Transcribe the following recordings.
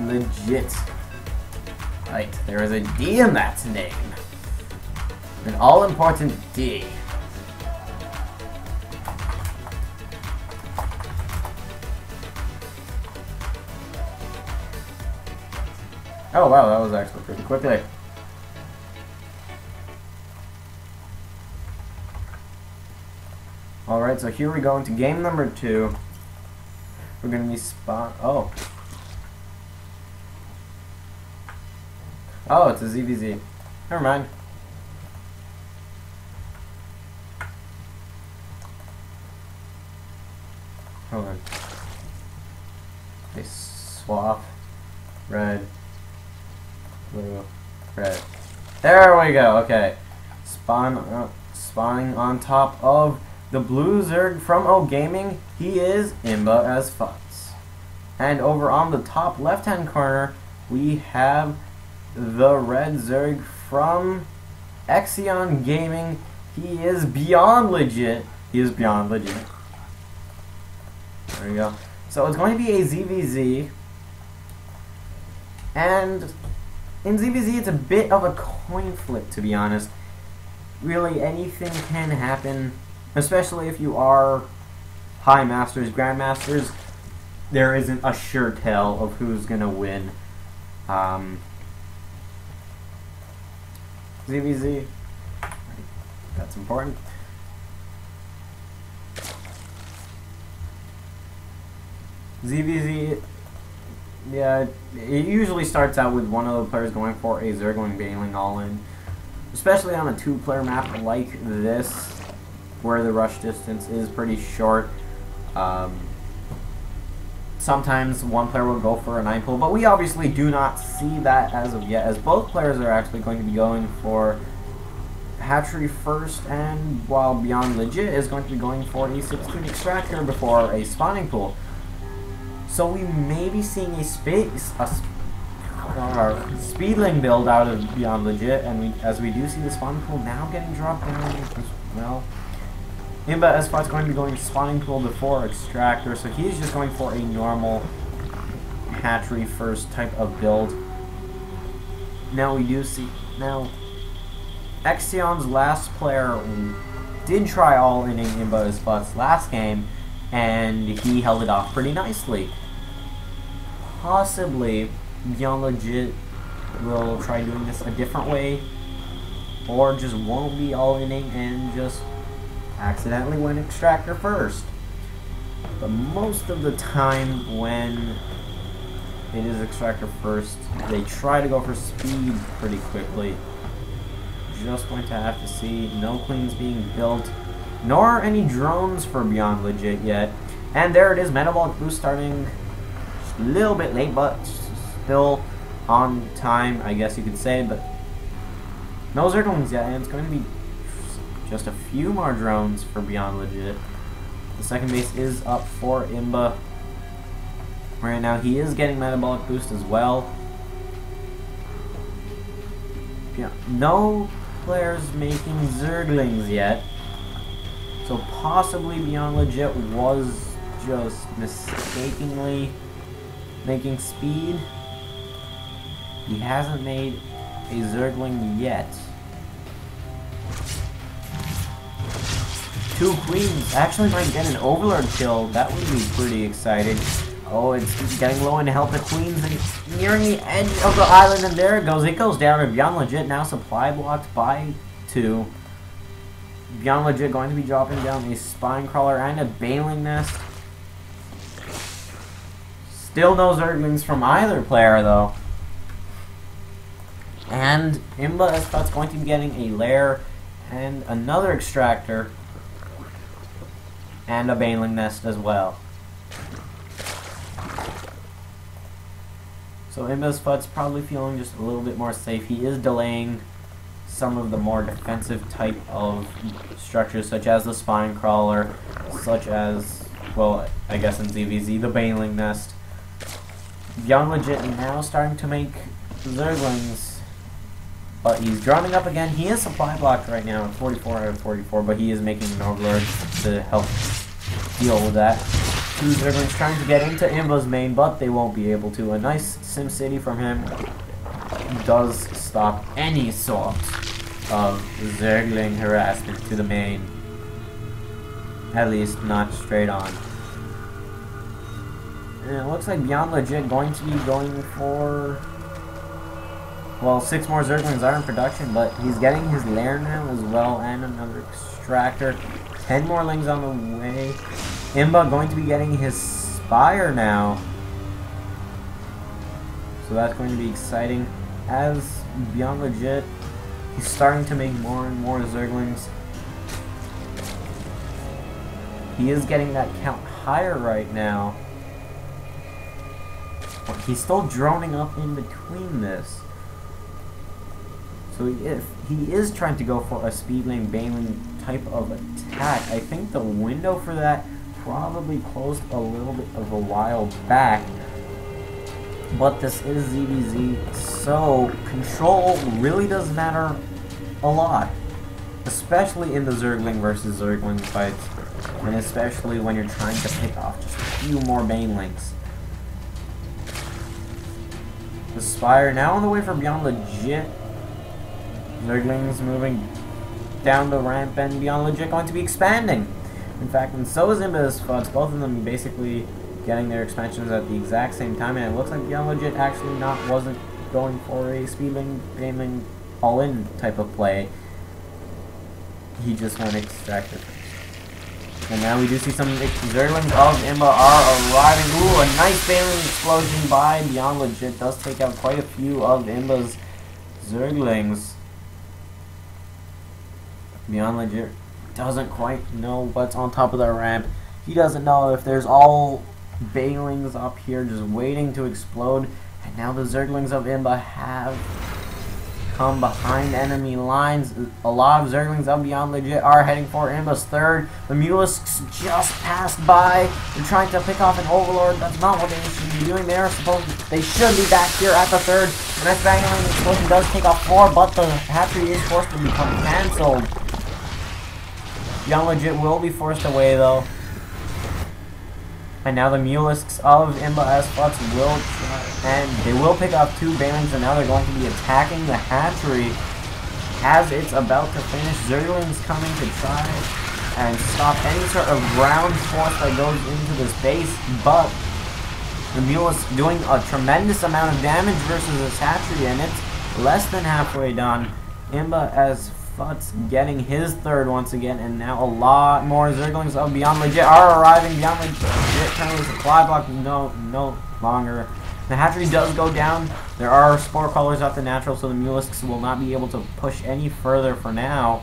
Legit. Right, there is a D in that name. An all-important D. Oh wow, that was actually pretty quickly. Alright, so here we go into game number 2. We're gonna be oh, it's a ZVZ. Never mind. Hold on. They swap. Red. Blue. Red. There we go, okay. Spawning on top of the blue Zerg from oGaming, he is exioNByondlegit. And over on the top left-hand corner, we have the red Zerg from exioN Gaming. He is BeyondLegit. He is BeyondLegit. There we go. So it's going to be a ZVZ. And in ZVZ, it's a bit of a coin flip, to be honest. Really, anything can happen. Especially if you are High Masters, Grandmasters, there isn't a sure tell of who's gonna win. ZVZ, that's important. ZVZ, yeah, it usually starts out with one of the players going for a Zerg going bailing all in. Especially on a 2-player map like this, where the rush distance is pretty short. Sometimes one player will go for a 9 pull, but we obviously do not see that as of yet, as both players are actually going to be going for hatchery first, and while BeyondLegit is going to be going for a 16 extractor before a spawning pool. So we may be seeing a speedling build out of BeyondLegit, and as we do see the spawning pool now getting dropped down as well. OGimbaASfuts is going to be going spawning pool before extractor, so he's just going for a normal hatchery first type of build. Now we do see, now exioN's last player did try all-inning OGimbaASfuts last game, and he held it off pretty nicely. Possibly BeyondLegit will try doing this a different way, or just won't be all-inning and just accidentally win extractor first. But most of the time when it is extractor first, they try to go for speed pretty quickly. Just going to have to see no queens being built, nor any drones for BeyondLegit yet. And there it is, metabolic boost starting a little bit late, but still on time, I guess you could say. But no Zerglings yet, and it's going to be just a few more drones for BeyondLegit. The second base is up for Imba. Right now he is getting metabolic boost as well. Yeah, no players making Zerglings yet. So possibly BeyondLegit was just mistakenly making speed. He hasn't made a Zergling yet. 2 queens actually might get an overlord kill. That would be pretty exciting. Oh, it's getting low in health. The queens and nearing the edge of the island, and there it goes. It goes down to BeyondLegit, now supply blocked by 2. BeyondLegit going to be dropping down a spine crawler and a bailing nest. Still no Zerglings from either player though. And OGimbaASfuts going to be getting a lair and another extractor and a bailing nest as well. So OGimbaASfuts probably feeling just a little bit more safe. He is delaying some of the more defensive type of structures, such as the spine crawler, such as, well, I guess in ZVZ, the bailing nest. BeyondLegit now starting to make Zerglings, but he's droning up again. He is supply blocked right now at 44 out of 44, but he is making an overlord to help deal with that. Two Zerglings trying to get into Imba's main, but they won't be able to. A nice SimCity from him does stop any sort of Zergling harassment to the main. At least not straight on. And it looks like BeyondLegit going to be going for... Well, 6 more Zerglings are in production, but he's getting his lair now as well, and another extractor. 10 more lings on the way. Imba going to be getting his Spire now. So that's going to be exciting. As BeyondLegit, he's starting to make more and more Zerglings. He is getting that count higher right now. But he's still droning up in between this. So if he is trying to go for a speed lane, bane lane type of attack, I think the window for that probably closed a little bit of a while back. But this is ZVZ, so control really does matter a lot. Especially in the Zergling versus Zergling fights. And especially when you're trying to pick off just a few more bane links. The Spire now on the way for BeyondLegit. Zerglings moving down the ramp, and BeyondLegit going to be expanding. In fact, and so is OGimbaASfuts, both of them basically getting their expansions at the exact same time, and it looks like BeyondLegit actually wasn't going for a speedling, baneling, all-in type of play. He just went extractor first. And now we do see some Zerglings of Imba are arriving. Ooh, a nice baneling explosion by BeyondLegit does take out quite a few of Imba's Zerglings. BeyondLegit doesn't quite know what's on top of the ramp. He doesn't know if there's all banelings up here just waiting to explode. And now the Zerglings of Imba have come behind enemy lines. A lot of Zerglings of BeyondLegit are heading for Imba's third. The Mulisks just passed by. They're trying to pick off an Overlord. That's not what they should be doing. They should be back here at the third. And that baneling explosion does take off 4, but the hatchery is forced to become cancelled. BeyondLegit will be forced away though. And now the Mulisks of OGimbaASfuts will try, and they will pick up 2 banelings, and now they're going to be attacking the hatchery as it's about to finish. Zerglings coming to try and stop any sort of ground force that goes into this base, but the Mulisks doing a tremendous amount of damage versus this hatchery, and it's less than halfway done. OGimbaASfuts getting his third once again, and now a lot more Zerglings of BeyondLegit are arriving. BeyondLegit currently supply block no longer. The hatchery does go down. There are spore colors at the natural, so the Mulisks will not be able to push any further for now.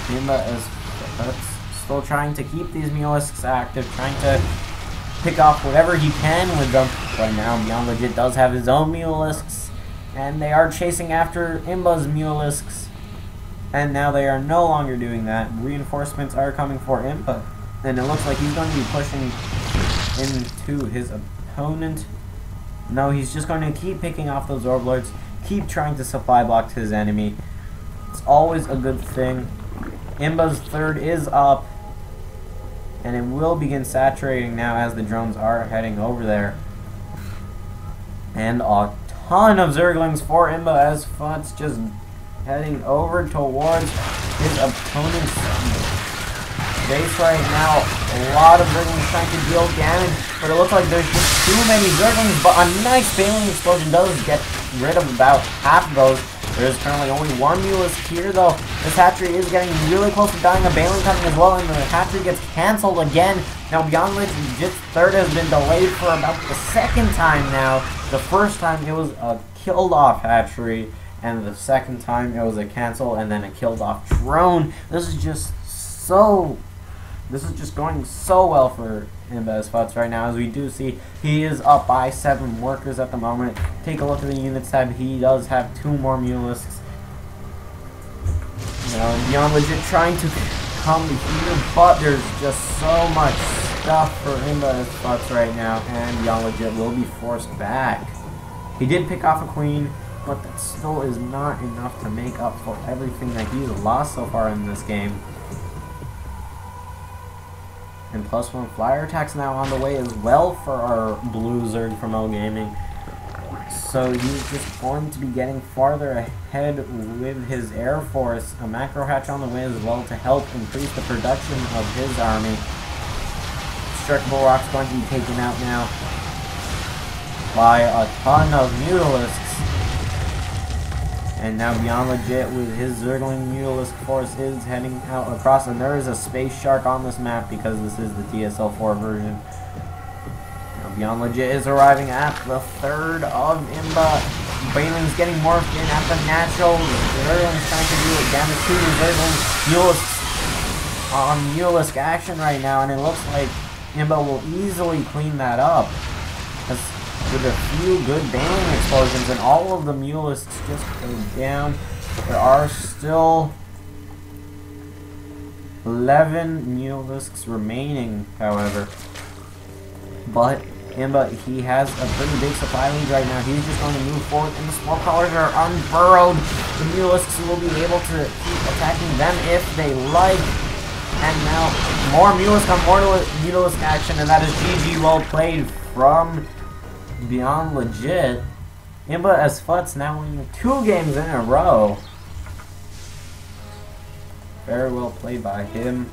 OGimbaASfuts still trying to keep these Mulisks active, trying to pick off whatever he can with them. Right now, BeyondLegit does have his own Mulisks, and they are chasing after Imba's Mulisks. And now they are no longer doing that. Reinforcements are coming for Imba, and it looks like he's going to be pushing into his opponent. No, he's just going to keep picking off those Overlords, keep trying to supply block his enemy. It's always a good thing. Imba's third is up, and it will begin saturating now as the drones are heading over there. And a ton of Zerglings for OGimbaASfuts just heading over towards his opponent's base right now. A lot of Zerglings trying to deal damage, but it looks like there's just too many Zerglings, but a nice baneling explosion does get rid of about half of those. There's currently only 1 Mulisk here, though. This hatchery is getting really close to dying. A baneling coming as well, and the hatchery gets cancelled again. Now, BeyondLegit's third has been delayed for about the 2nd time now. The first time it was a killed-off hatchery, and the 2nd time it was a cancel and then a killed-off drone. This is just going so well for OGimbaASfuts right now, as we do see he is up by 7 workers at the moment. Take a look at the units tab. He does have 2 more Mulisks. BeyondLegit trying to come here, but there's just so much stuff for OGimbaASfuts right now, and BeyondLegit will be forced back. He did pick off a queen. but that still is not enough to make up for everything that he's lost so far in this game. And +1 flyer attack's now on the way as well for our blue Zerg from oGaming. So he's just going to be getting farther ahead with his Air Force. A macro hatch on the way as well to help increase the production of his army. Destructible Rock's going to be taken out now by a ton of Mutalisks. And now BeyondLegit with his Zergling Mutalisk force is heading out across, and there is a Space Shark on this map because this is the TSL4 version. Now BeyondLegit is arriving at the third of Imba. Bailing's getting morphed in at the natural. Zergling's trying to do it. Damage to the Zergling Mutalisks on Mutalisk action right now, and it looks like Imba will easily clean that up. With a few good Bailing explosions, and all of the Mutalisks just go down. There are still 11 Mutalisks remaining, however. But Imba, he has a pretty big supply lead right now. He's just going to move forward, and the small collars are unburrowed. The Mutalisks will be able to keep attacking them if they like. And now more Mutalisk on Mutalisk action, and that is GG, well played from BeyondLegit. OGimbaASfuts now winning 2 games in a row. Very well played by him.